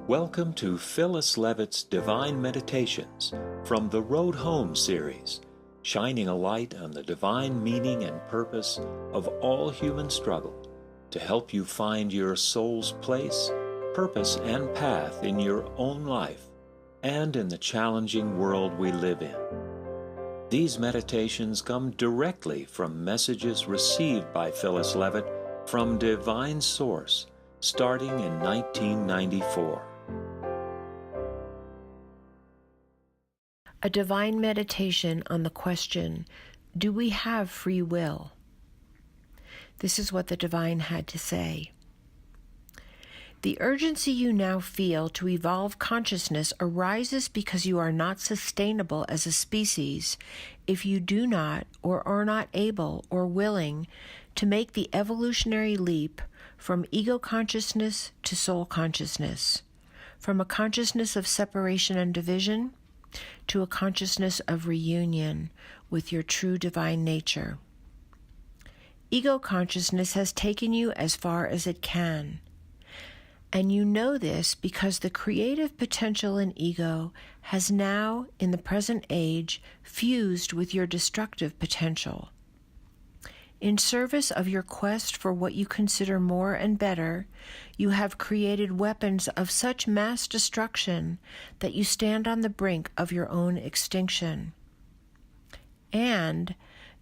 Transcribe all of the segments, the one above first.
Welcome to Phyllis Levitt's Divine Meditations from the Road Home series, shining a light on the divine meaning and purpose of all human struggle to help you find your soul's place, purpose, and path in your own life and in the challenging world we live in. These meditations come directly from messages received by Phyllis Levitt from Divine Source starting in 1994. A divine meditation on the question, do we have free will? This is what the divine had to say. The urgency you now feel to evolve consciousness arises because you are not sustainable as a species if you do not or are not able or willing to make the evolutionary leap from ego consciousness to soul consciousness, from a consciousness of separation and division to a consciousness of reunion with your true divine nature. Ego consciousness has taken you as far as it can, and you know this because the creative potential in ego has now, in the present age, fused with your destructive potential. In service of your quest for what you consider more and better, you have created weapons of such mass destruction that you stand on the brink of your own extinction. And,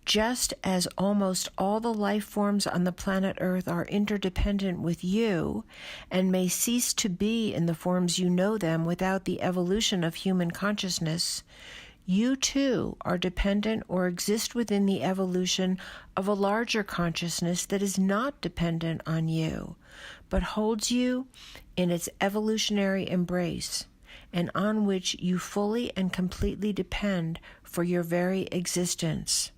just as almost all the life forms on the planet Earth are interdependent with you, and may cease to be in the forms you know them without the evolution of human consciousness, you too are dependent or exist within the evolution of a larger consciousness that is not dependent on you, but holds you in its evolutionary embrace, and on which you fully and completely depend for your very existence.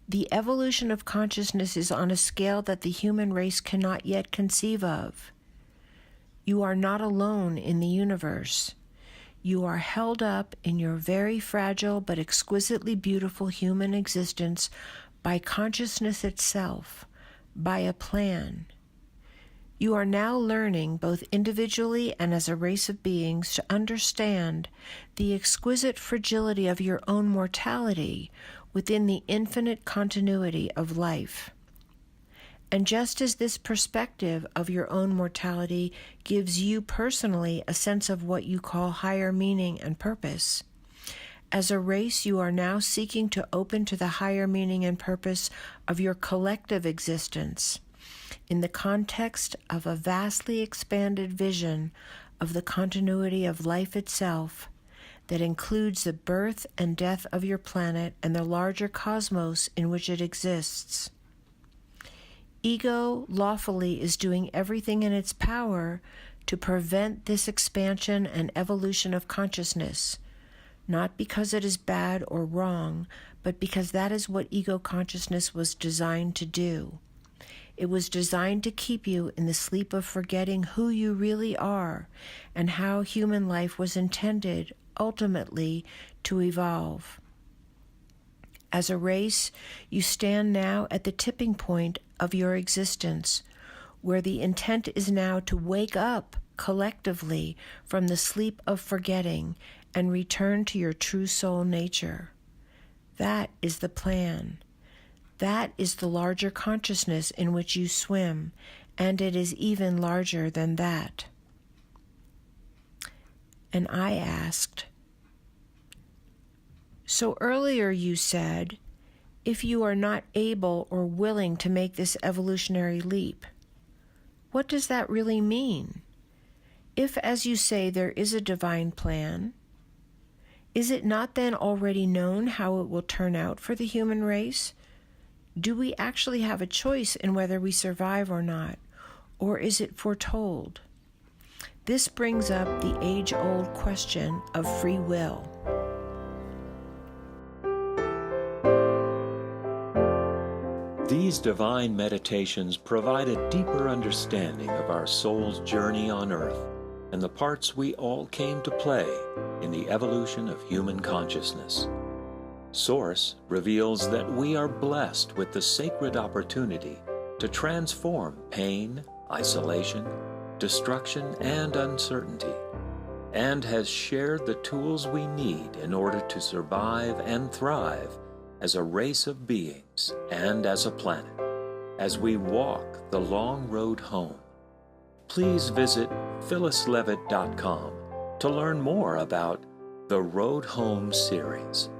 The evolution of consciousness is on a scale that the human race cannot yet conceive of. You are not alone in the universe. You are held up in your very fragile but exquisitely beautiful human existence by consciousness itself, by a plan. You are now learning, both individually and as a race of beings, to understand the exquisite fragility of your own mortality within the infinite continuity of life. And just as this perspective of your own mortality gives you personally a sense of what you call higher meaning and purpose, as a race you are now seeking to open to the higher meaning and purpose of your collective existence in the context of a vastly expanded vision of the continuity of life itself that includes the birth and death of your planet and the larger cosmos in which it exists. Ego lawfully is doing everything in its power to prevent this expansion and evolution of consciousness, not because it is bad or wrong, but because that is what ego consciousness was designed to do. It was designed to keep you in the sleep of forgetting who you really are and how human life was intended, ultimately, to evolve. As a race, you stand now at the tipping point of your existence, where the intent is now to wake up collectively from the sleep of forgetting and return to your true soul nature. That is the plan. That is the larger consciousness in which you swim, and it is even larger than that. And I asked, so earlier you said, if you are not able or willing to make this evolutionary leap, what does that really mean? If, as you say, there is a divine plan, is it not then already known how it will turn out for the human race? Do we actually have a choice in whether we survive or not, or is it foretold? This brings up the age-old question of free will. These divine meditations provide a deeper understanding of our soul's journey on earth and the parts we all came to play in the evolution of human consciousness. Source reveals that we are blessed with the sacred opportunity to transform pain, isolation, destruction, and uncertainty, and has shared the tools we need in order to survive and thrive as a race of beings and as a planet, as we walk the long road home. Please visit phyllislevitt.com to learn more about the Road Home series.